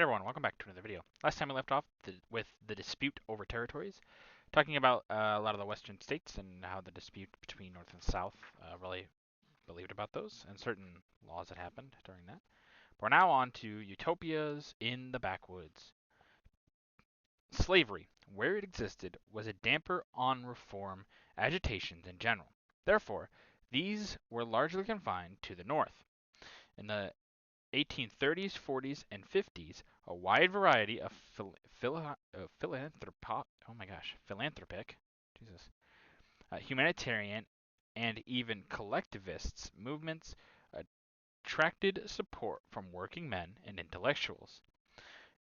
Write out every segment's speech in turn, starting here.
everyone, welcome back to another video. Last time we left off with the dispute over territories, talking about a lot of the western states and how the dispute between North and South really believed about those and certain laws that happened during that. We're now on to utopias in the backwoods. Slavery, where it existed, was a damper on reform agitations in general. Therefore, these were largely confined to the North. In the 1830s, 40s, and 50s, a wide variety of philanthropic, humanitarian, and even collectivists movements attracted support from working men and intellectuals.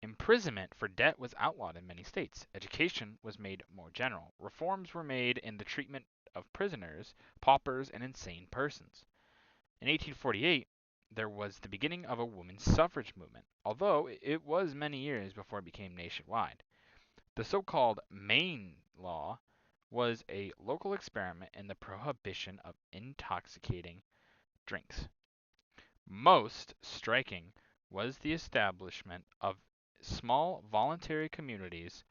Imprisonment for debt was outlawed in many states. Education was made more general. Reforms were made in the treatment of prisoners, paupers, and insane persons. In 1848, there was the beginning of a women's suffrage movement, although it was many years before it became nationwide. The so-called Maine Law was a local experiment in the prohibition of intoxicating drinks. Most striking was the establishment of small voluntary communities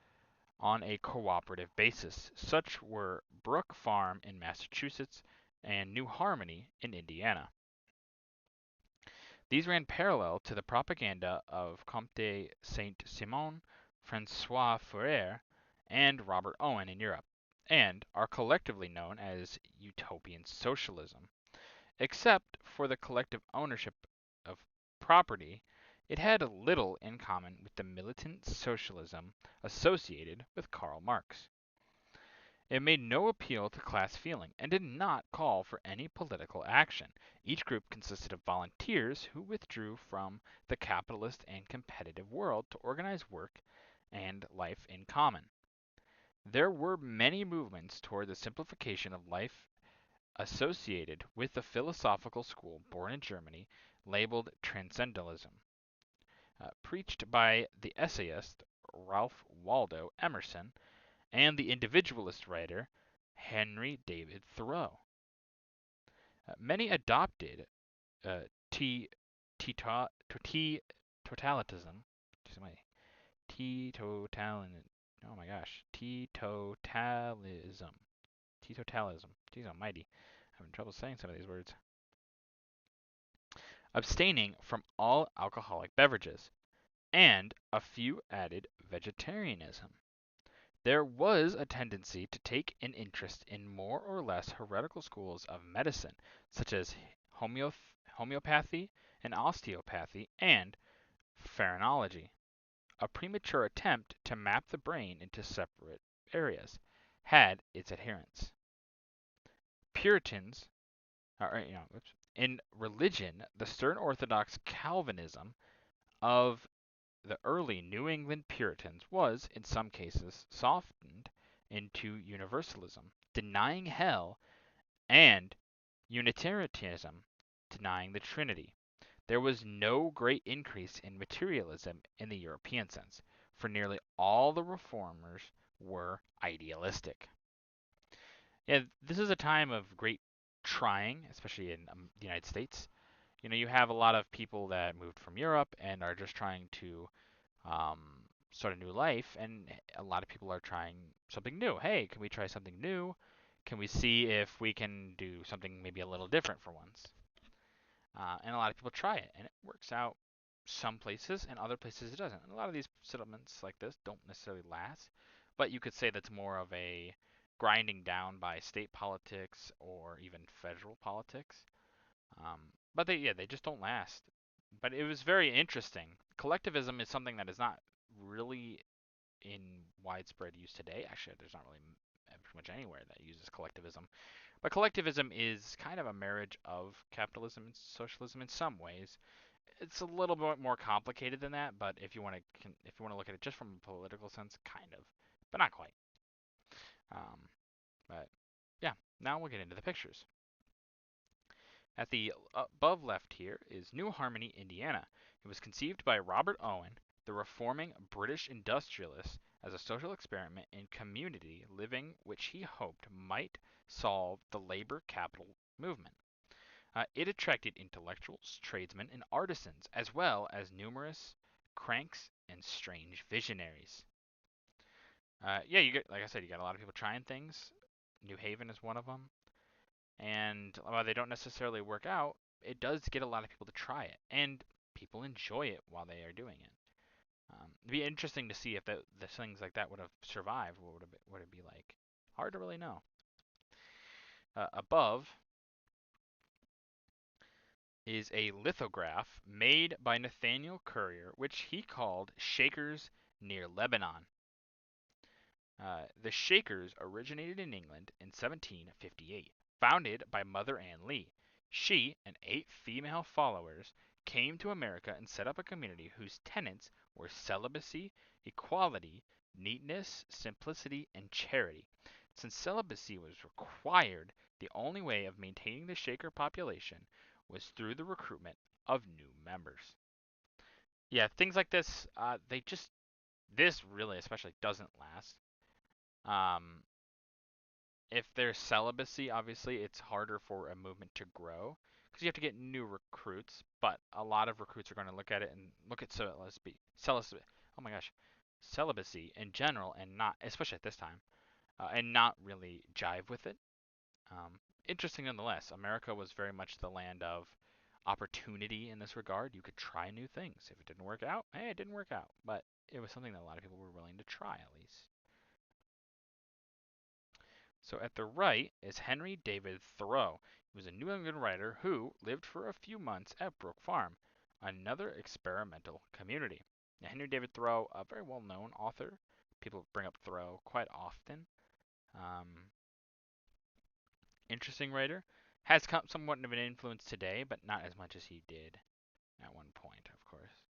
on a cooperative basis. Such were Brook Farm in Massachusetts and New Harmony in Indiana. These ran parallel to the propaganda of Comte Saint-Simon, François Fourier, and Robert Owen in Europe, and are collectively known as utopian socialism. Except for the collective ownership of property, it had little in common with the militant socialism associated with Karl Marx. It made no appeal to class feeling and did not call for any political action. Each group consisted of volunteers who withdrew from the capitalist and competitive world to organize work and life in common. There were many movements toward the simplification of life associated with the philosophical school born in Germany labeled Transcendentalism, preached by the essayist Ralph Waldo Emerson and the individualist writer Henry David Thoreau. Many adopted t- totalitism. Oh my gosh, teetotalism. Teetotalism. Jeez almighty. I'm having trouble saying some of these words. Abstaining from all alcoholic beverages, and a few added vegetarianism. There was a tendency to take an interest in more or less heretical schools of medicine, such as homeopathy and osteopathy and phrenology. A premature attempt to map the brain into separate areas had its adherents. Puritans, in religion, the stern orthodox Calvinism of the early New England Puritans was, in some cases, softened into universalism, denying hell, and Unitarianism, denying the Trinity. There was no great increase in materialism in the European sense, for nearly all the reformers were idealistic. Yeah, this is a time of great trying, especially in the United States. You have a lot of people that moved from Europe and are just trying to um, start a new life, and a lot of people are trying something new. Hey, can we try something new? Can we see if we can do something maybe a little different for once? And a lot of people try it, and it works out some places, and other places it doesn't. And a lot of these settlements like this don't necessarily last, but you could say that's more of a grinding down by state politics or even federal politics. But they just don't last. But it was very interesting. Collectivism is something that is not really in widespread use today. Actually, there's not really pretty much anywhere that uses collectivism. But collectivism is kind of a marriage of capitalism and socialism in some ways. It's a little bit more complicated than that, but if you want to look at it just from a political sense, kind of, but not quite. But yeah, now we'll get into the pictures. At the above left here is New Harmony, Indiana. It was conceived by Robert Owen, the reforming British industrialist, as a social experiment in community living which he hoped might solve the labor capital movement. It attracted intellectuals, tradesmen, and artisans, as well as numerous cranks, and strange visionaries. Yeah, you get, like I said, you got a lot of people trying things. New Haven is one of them. And while they don't necessarily work out, it does get a lot of people to try it. And people enjoy it while they are doing it. It'd be interesting to see if the things like that would have survived. What would it be like? Hard to really know. Above is a lithograph made by Nathaniel Currier, which he called Shakers near Lebanon. The Shakers originated in England in 1758, founded by Mother Ann Lee. She and 8 female followers came to America and set up a community whose tenets were celibacy, equality, neatness, simplicity, and charity. Since celibacy was required, the only way of maintaining the Shaker population was through the recruitment of new members. Yeah, things like this, this really especially doesn't last. Um, if there's celibacy, obviously it's harder for a movement to grow because you have to get new recruits. But a lot of recruits are going to look at it and look at celibacy. Oh my gosh, celibacy in general, and not especially at this time, and not really jive with it. Um, Interesting nonetheless. America was very much the land of opportunity in this regard. You could try new things. If it didn't work out, hey, it didn't work out. But it was something that a lot of people were willing to try at least. So at the right is Henry David Thoreau. He was a New England writer who lived for a few months at Brook Farm, another experimental community. Now, Henry David Thoreau, a very well-known author. People bring up Thoreau quite often. Um, Interesting writer. Has somewhat of an influence today, but not as much as he did at one point, of course.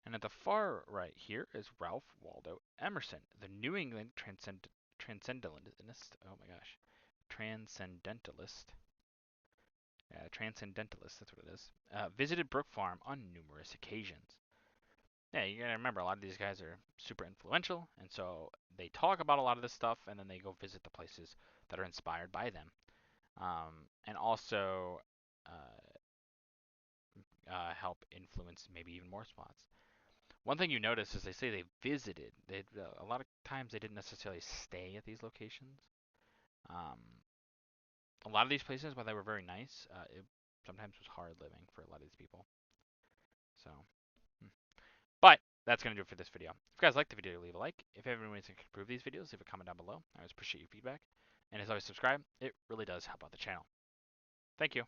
And at the far right here is Ralph Waldo Emerson, the New England transcendentalist. Oh my gosh. Transcendentalist. Transcendentalist, that's what it is. Visited Brook Farm on numerous occasions. Yeah, you gotta remember, a lot of these guys are super influential, and so they talk about a lot of this stuff, and then they go visit the places that are inspired by them. And also help influence maybe even more spots. One thing you notice is they say they visited. A lot of times they didn't necessarily stay at these locations. Um, a lot of these places, while they were very nice, it sometimes was hard living for a lot of these people. So, hmm. But that's going to do it for this video. If you guys liked the video, leave a like. If everyone wants to improve these videos, leave a comment down below. I always appreciate your feedback. And as always, subscribe. It really does help out the channel. Thank you.